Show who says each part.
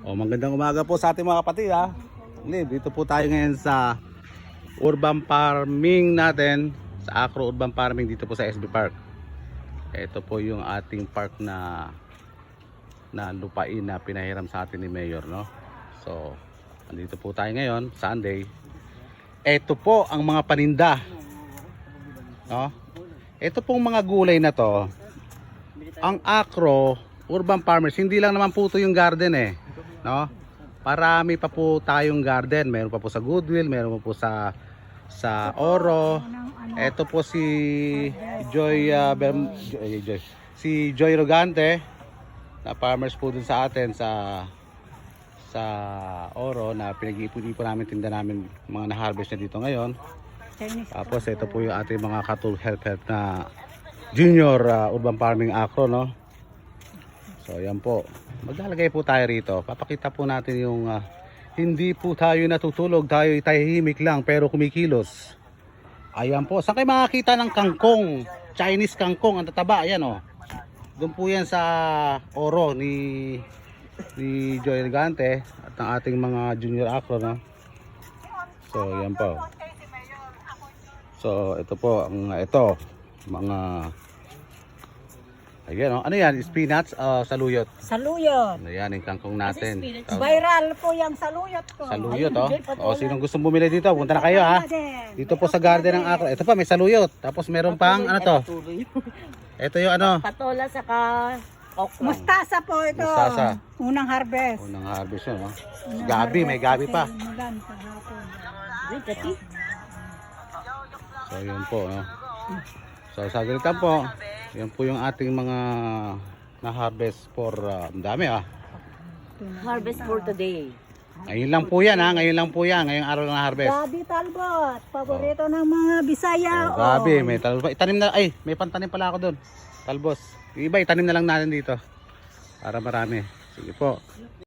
Speaker 1: Magandang umaga po sa ating mga kapatid ha. Dito po tayo ngayon sa urban farming natin, sa Acro Urban Farming dito po sa SB Park. Ito po yung ating park na lupain na pinahiram sa atin ni Mayor, no? So, andito po tayo ngayon, Sunday. Ito po ang mga paninda, no? Ito pong mga gulay na to, ang Acro Urban Farmers, hindi lang naman po ito yung garden no? Parami pa po tayong garden. Meron pa po sa Goodwill, meron pa po sa Oro. Ito po si si Joy Rogante na farmers po dun sa atin sa Oro na pinag-iipon-ipon namin, tinda namin mga na-harvest na dito ngayon. Tapos ito po yung ating mga cattle health na junior urban farming Acro, no? So yan po, maglalagay po tayo rito. Papakita po natin yung hindi po tayo natutulog, tayo tahimik lang pero kumikilos. Ayan po, saan kayo makakita ng kangkong? Chinese kangkong, ang tataba, ayan o. Doon po yan sa Oro ni Joy Elegante at ng ating mga junior Acro, no? So yan po. So ito po, mga ayan, ano yan? Spinach, saluyot.
Speaker 2: Saluyot.
Speaker 1: Ayan, yung kangkong natin.
Speaker 2: Viral po yung saluyot ko.
Speaker 1: Saluyot, sinong gustong bumili dito, punta na kayo ha. Dito po sa garden ng Acro. Ito pa, may saluyot. Tapos meron pang, ano to? Ito yung ano?
Speaker 2: Patola saka okra. Mustasa po ito.
Speaker 1: Mustasa.
Speaker 2: Unang harvest.
Speaker 1: Unang harvest yun, no? Gabi, may gabi pa. So yun po, no? So sa ganito po, yan po yung ating mga na-harvest for, dami
Speaker 3: Harvest for today.
Speaker 1: Ngayon lang po yan ngayon lang po yan, ngayong araw na harvest.
Speaker 2: Gabi talbot, paborito ng mga Bisaya.
Speaker 1: Gabi, may talbos. Itanim na, may pantanim pala ako doon. Talbos. Iba, itanim na lang natin dito. Para marami. Sige po.